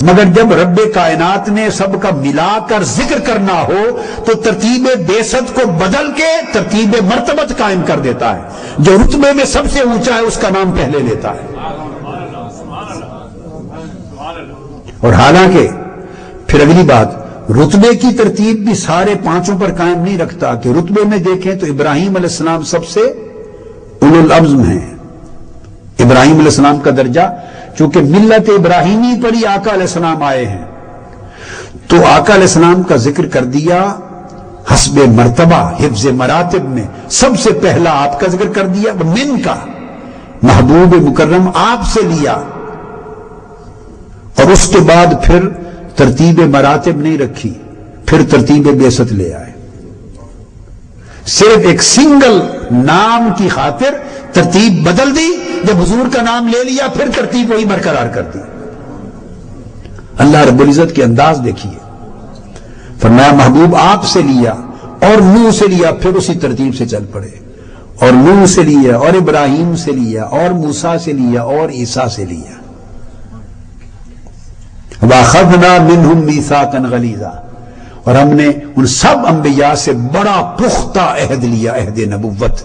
مگر جب رب کائنات نے سب کا ملا کر ذکر کرنا ہو تو ترتیب بیست کو بدل کے ترتیب مرتبت قائم کر دیتا ہے. جو رتبے میں سب سے اونچا ہے اس کا نام پہلے لیتا ہے. اور حالانکہ پھر اگلی بات، رتبے کی ترتیب بھی سارے پانچوں پر قائم نہیں رکھتا کہ رتبے میں دیکھیں تو ابراہیم علیہ السلام سب سے اولو العزم ہیں. ابراہیم علیہ السلام کا درجہ چونکہ ملت ابراہیمی پر ہی آقا علیہ السلام آئے ہیں تو آقا علیہ السلام کا ذکر کر دیا حسب مرتبہ حفظ مراتب میں. سب سے پہلا آپ کا ذکر کر دیا، من کا محبوب مکرم آپ سے لیا، اور اس کے بعد پھر ترتیب مراتب نہیں رکھی، پھر ترتیب بعثت لے آئے. صرف ایک سنگل نام کی خاطر ترتیب بدل دی، جب حضور کا نام لے لیا پھر ترتیب وہی برقرار کر دی. اللہ رب العزت کے انداز دیکھیے، فرمایا محبوب آپ سے لیا اور نوح سے لیا، پھر اسی ترتیب سے چل پڑے، اور نوح سے لیا اور ابراہیم سے لیا اور موسیٰ سے لیا اور عیسیٰ سے لیا. وَأَخَذْنَا مِنْهُمْ مِيثَاقًا غَلِيظًا، اور ہم نے ان سب انبیاء سے بڑا پختہ عہد لیا، عہد نبوت،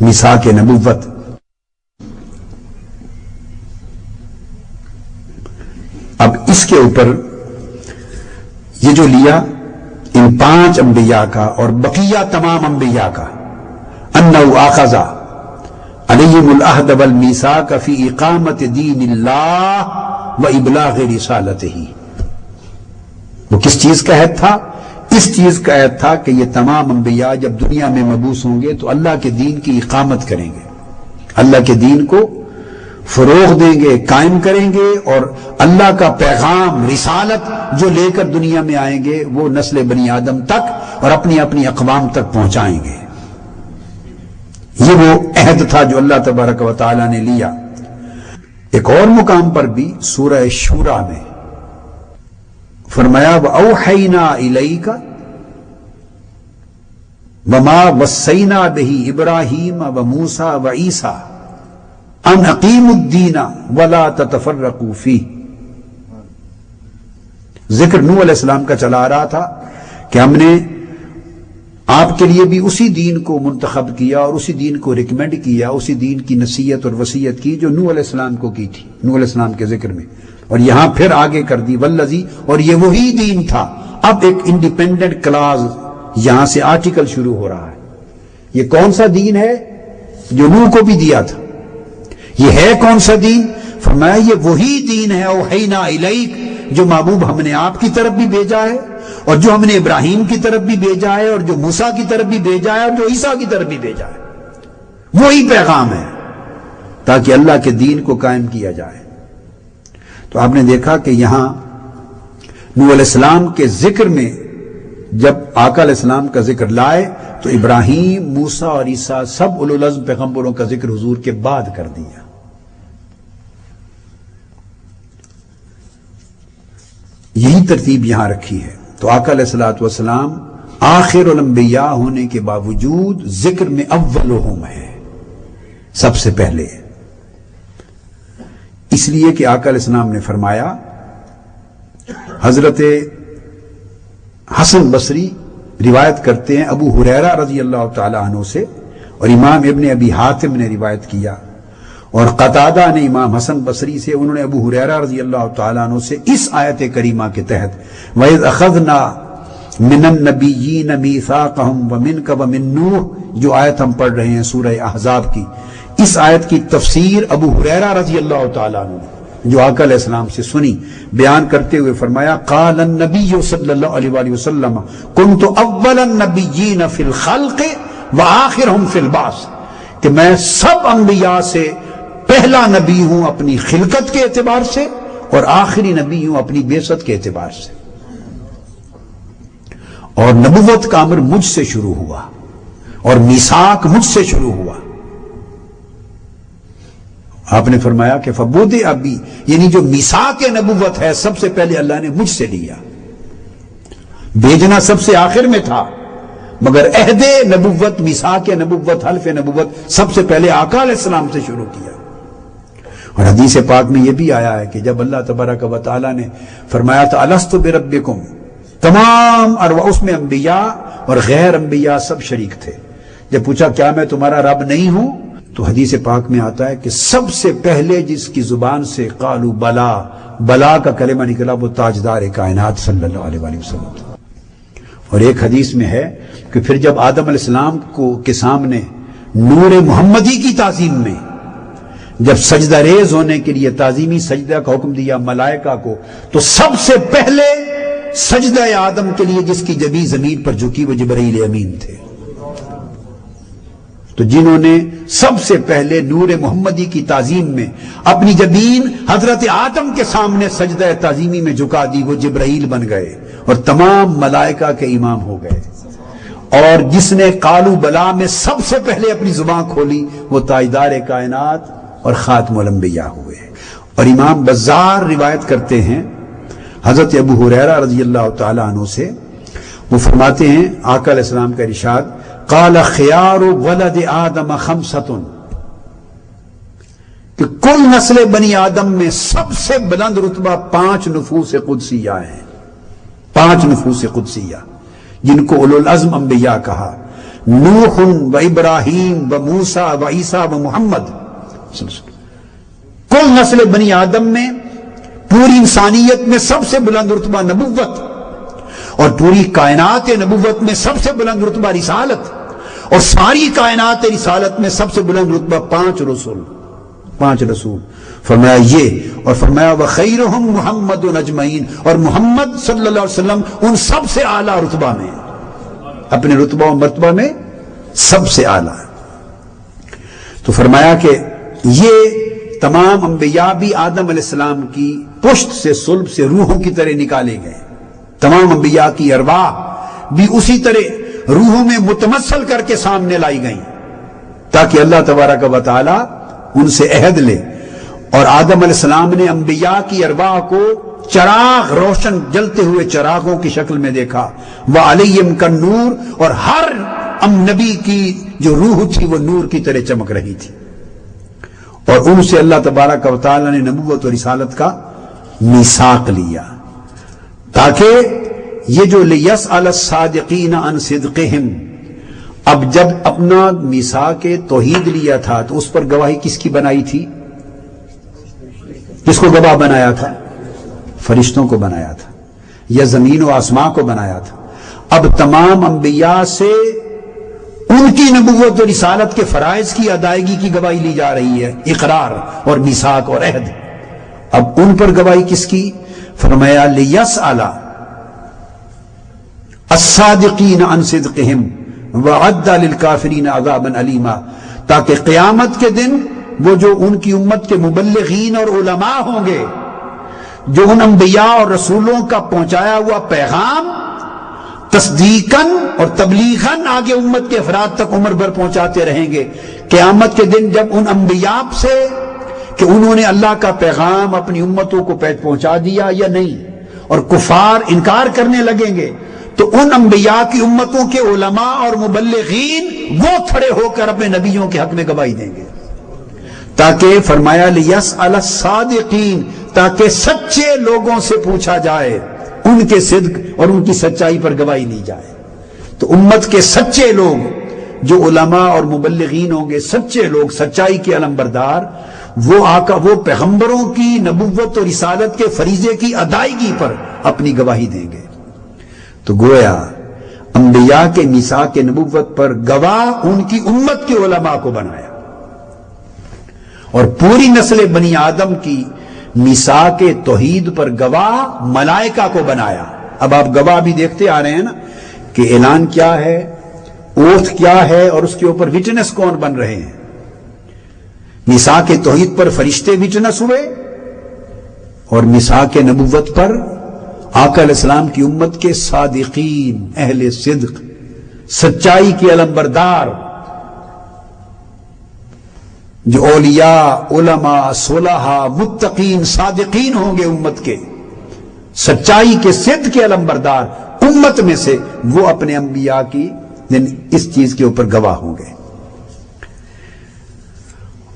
میثاق نبوت. اب اس کے اوپر یہ جو لیا ان 5 انبیاء کا اور بقیہ تمام انبیاء کا، انہو آخذ علیہم العہد والمیثاق فی اقامت دین اللہ و ابلاغ رسالتہ. وہ کس چیز کا عہد تھا؟ اس چیز کا عہد تھا کہ یہ تمام انبیاء جب دنیا میں مبعوث ہوں گے تو اللہ کے دین کی اقامت کریں گے، اللہ کے دین کو فروغ دیں گے، قائم کریں گے، اور اللہ کا پیغام رسالت جو لے کر دنیا میں آئیں گے وہ نسل بنی آدم تک اور اپنی اپنی اقوام تک پہنچائیں گے. یہ وہ عہد تھا جو اللہ تبارک و تعالی نے لیا. ایک اور مقام پر بھی سورہ شورى میں فرمایا وَأَوْحَيْنَا إِلَيْكَ وَمَا وَصَّيْنَا بِهِ إِبْرَاهِيمَ وَمُوسَى وَعِيسَى ان اقیموا الدین ولا تتفرقوا فیہ. ذکر نوح علیہ السلام کا چلا آ رہا تھا کہ ہم نے آپ کے لیے بھی اسی دین کو منتخب کیا اور اسی دین کو ریکمینڈ کیا، اسی دین کی نصیحت اور وصیت کی جو نوح علیہ السلام کو کی تھی نوح علیہ السلام کے ذکر میں، اور یہاں پھر آگے کر دی والذی، اور یہ وہی دین تھا. اب ایک انڈیپینڈنٹ کلاز یہاں سے آرٹیکل شروع ہو رہا ہے. یہ کون سا دین ہے جو نوح کو بھی دیا تھا؟ یہ ہے کون سا دین؟ فرمایا یہ وہی دین ہے اوحینا الیک، جو محبوب ہم نے آپ کی طرف بھی بھیجا ہے، اور جو ہم نے ابراہیم کی طرف بھی بھیجا ہے، اور جو موسیٰ کی طرف بھی بھیجا ہے، اور جو عیسیٰ کی طرف بھی بھیجا ہے. وہی پیغام ہے تاکہ اللہ کے دین کو قائم کیا جائے. تو آپ نے دیکھا کہ یہاں نوح علیہ السلام کے ذکر میں جب آقا علیہ السلام کا ذکر لائے تو ابراہیم، موسیٰ اور عیسیٰ سب اولو العزم پیغمبروں کا ذکر حضور کے بعد کر دیا. یہی ترتیب یہاں رکھی ہے. تو آقا علیہ السلام آخر الانبیاء ہونے کے باوجود ذکر میں اولہم ہے، سب سے پہلے. اس لیے کہ آقا علیہ السلام نے فرمایا، حضرت حسن بصری روایت کرتے ہیں ابو ہریرہ رضی اللہ تعالی عنہ سے، اور امام ابن ابی حاتم نے روایت کیا، اور قتادہ نے امام حسن بصری سے، انہوں نے ابو ہریرہ رضی اللہ تعالی عنہ سے اس آیت کریمہ کے تحت وَإِذْ أَخَذْنَا مِنَ النَّبِيِّينَ مِيثَاقَهُمْ وَمِنْكَ وَمِن نُوحٍ، جو آیت ہم پڑھ رہے ہیں سورہ احزاب کی، اس آیت کی تفسیر ابو ہریرہ رضی اللہ تعالی عنہ جو آقا علیہ السلام سے سنی، بیان کرتے ہوئے فرمایا قال النبی صلی اللہ علیہ وآلہ وسلم کنت اول النبیین فی الخلق وآخرہم فی البعث، کہ میں سب انبیاء سے پہلا نبی ہوں اپنی خلقت کے اعتبار سے، اور آخری نبی ہوں اپنی بعثت کے اعتبار سے. اور نبوت کا امر مجھ سے شروع ہوا اور میثاق مجھ سے شروع ہوا. آپ نے فرمایا کہ فبودع بی، یعنی جو میثاق نبوت ہے سب سے پہلے اللہ نے مجھ سے لیا. بھیجنا سب سے آخر میں تھا، مگر عہد نبوت، میثاق نبوت، حلف نبوت سب سے پہلے آقا علیہ السلام سے شروع کیا. اور حدیث پاک میں یہ بھی آیا ہے کہ جب اللہ تبارک و تعالیٰ نے فرمایا تھا الستو بربکم، تمام اس میں انبیاء اور غیر انبیاء سب شریک تھے. جب پوچھا کیا میں تمہارا رب نہیں ہوں، تو حدیث پاک میں آتا ہے کہ سب سے پہلے جس کی زبان سے قالو بلا، بلا کا کلمہ نکلا وہ تاجدار کائنات صلی اللہ علیہ وآلہ وسلم. اور ایک حدیث میں ہے کہ پھر جب آدم علیہ السلام کے سامنے نور محمدی کی تعظیم میں جب سجدہ ریز ہونے کے لیے تعظیمی سجدہ کا حکم دیا ملائکہ کو، تو سب سے پہلے سجدہ آدم کے لیے جس کی جبین زمین پر جھکی وہ جبرائیل امین تھے. تو جنہوں نے سب سے پہلے نور محمدی کی تعظیم میں اپنی جبین حضرت آدم کے سامنے سجدہ تعظیمی میں جھکا دی وہ جبرائیل بن گئے اور تمام ملائکہ کے امام ہو گئے. اور جس نے قالو بلا میں سب سے پہلے اپنی زبان کھولی وہ تاجدار کائنات اور خاتم الانبیاء ہوئے. اور امام بزار روایت کرتے ہیں حضرت ابو ہریرہ رضی اللہ تعالی عنہ سے، وہ فرماتے ہیں آقا علیہ السلام کا ارشاد قال خیار ولد آدم خمسۃ، کہ کل نسل بنی آدم میں سب سے بلند رتبہ 5 نفوس قدسیہ ہیں. 5 نفوس قدسیہ جن کو اولو العزم انبیاء کہا، نوح و ابراہیم و موسیٰ و عیسیٰ و محمد. کل نسل بنی آدم میں پوری انسانیت میں سب سے بلند رتبہ نبوت، اور پوری کائنات نبوت میں سب سے بلند رتبہ رسالت، اور ساری کائنات رسالت میں سب سے بلند رتبہ 5 رسول. فرمایا یہ، اور فرمایا وخیرہم محمد اجمعین، اور محمد صلی اللہ علیہ وسلم ان سب سے اعلیٰ رتبہ میں، اپنے رتبہ و مرتبہ میں سب سے اعلیٰ. تو فرمایا کہ یہ تمام انبیاء بھی آدم علیہ السلام کی پشت سے صلب سے روحوں کی طرح نکالے گئے. تمام انبیاء کی ارواح بھی اسی طرح روحوں میں متمثل کر کے سامنے لائی گئیں تاکہ اللہ تبارک و تعالی ان سے عہد لے. اور آدم علیہ السلام نے انبیاء کی ارواح کو چراغ، روشن جلتے ہوئے چراغوں کی شکل میں دیکھا. وعلیم کا نور، اور ہر نبی کی جو روح تھی وہ نور کی طرح چمک رہی تھی. اور ان سے اللہ تبارک و تعالی نے نبوت و رسالت کا میثاق لیا تاکہ یہ جو لیسأل الصادقین عن صدقہم، اب جب اپنا میثاق توحید لیا تھا تو اس پر گواہی کس کی بنائی تھی؟ کس کو گواہ بنایا تھا؟ فرشتوں کو بنایا تھا یا زمین و آسمان کو بنایا تھا. اب تمام انبیاء سے ان کی نبوت و رسالت کے فرائض کی ادائیگی کی گواہی لی جا رہی ہے، اقرار اور میثاق اور عہد. اب ان پر گواہی کس کی؟ فرمایا لیسأل الصادقین عن صدقہم وعد للکافرین عذابا علیما، تاکہ قیامت کے دن وہ جو ان کی امت کے مبلغین اور علماء ہوں گے، جو ان انبیاء اور رسولوں کا پہنچایا ہوا پیغام تصدیقاً اور تبلیغاً آگے امت کے افراد تک عمر بھر پہنچاتے رہیں گے، قیامت کے دن جب ان انبیاء سے کہ انہوں نے اللہ کا پیغام اپنی امتوں کو پہنچا دیا یا نہیں، اور کفار انکار کرنے لگیں گے، تو ان انبیاء کی امتوں کے علماء اور مبلغین وہ کھڑے ہو کر اپنے نبیوں کے حق میں گواہی دیں گے. تاکہ فرمایا لیسأل الصادقین، تاکہ سچے لوگوں سے پوچھا جائے، ان کے صدق اور ان کی سچائی پر گواہی لی جائے. تو امت کے سچے لوگ جو علماء اور مبلغین ہوں گے، سچے لوگ، سچائی کے علمبردار، وہ پیغمبروں کی نبوت اور رسالت کے فریضے کی ادائیگی پر اپنی گواہی دیں گے. تو گویا انبیاء کے میثاق نبوت پر گواہ ان کی امت کے علماء کو بنایا، اور پوری نسل بنی آدم کی میثاق توحید پر گواہ ملائکہ کو بنایا. اب آپ گواہ بھی دیکھتے آ رہے ہیں نا کہ اعلان کیا ہے، اوتھ کیا ہے، اور اس کے اوپر وٹنس کون بن رہے ہیں. میثاق توحید پر فرشتے وٹنس ہوئے، اور میثاق نبوت پر آقا علیہ السلام کی امت کے صادقین، اہل صدق، سچائی کے علمبردار، جو اولیاء، علماء، صلحاء، متقین، صادقین ہوں گے امت کے، سچائی کے، صدق کے علمبردار امت میں سے، وہ اپنے انبیاء کی اس چیز کے اوپر گواہ ہوں گے.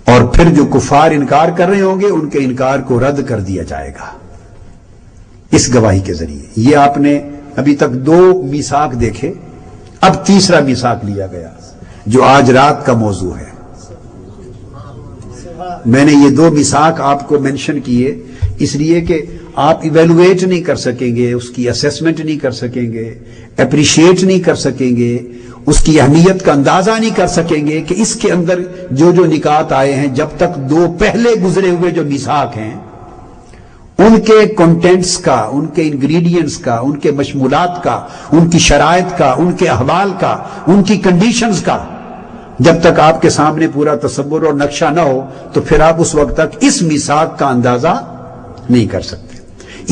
اور پھر جو کفار انکار کر رہے ہوں گے ان کے انکار کو رد کر دیا جائے گا اس گواہی کے ذریعے۔ یہ آپ نے ابھی تک 2 میثاق دیکھے، اب تیسرا میثاق لیا گیا جو آج رات کا موضوع ہے۔ میں نے یہ 2 میثاق آپ کو مینشن کیے اس لیے کہ آپ ایویلویٹ نہیں کر سکیں گے، اس کی اسیسمنٹ نہیں کر سکیں گے، اپریشیٹ نہیں کر سکیں گے، اس کی اہمیت کا اندازہ نہیں کر سکیں گے کہ اس کے اندر جو نکات آئے ہیں، جب تک 2 پہلے گزرے ہوئے جو میثاق ہیں ان کے کنٹینٹس کا، ان کے انگریڈینٹس کا، ان کے مشمولات کا، ان کی شرائط کا، ان کے احوال کا، ان کی کنڈیشنز کا جب تک آپ کے سامنے پورا تصور اور نقشہ نہ ہو تو پھر آپ اس وقت تک اس میثاق کا اندازہ نہیں کر سکتے۔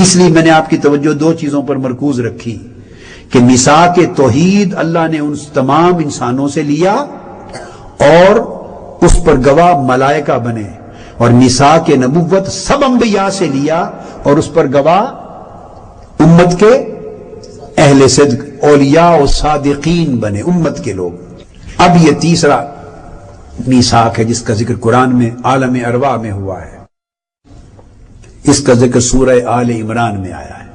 اس لیے میں نے آپ کی توجہ 2 چیزوں پر مرکوز رکھی کہ میثاق توحید اللہ نے ان تمام انسانوں سے لیا اور اس پر گواہ ملائکہ بنے، اور میثاق نبوت سب انبیاء سے لیا اور اس پر گواہ امت کے اہل صدق، اولیاء و صادقین بنے، امت کے لوگ۔ اب یہ تیسرا میثاق ہے جس کا ذکر قرآن میں عالم ارواح میں ہوا ہے، اس کا ذکر سورہ آل عمران میں آیا ہے۔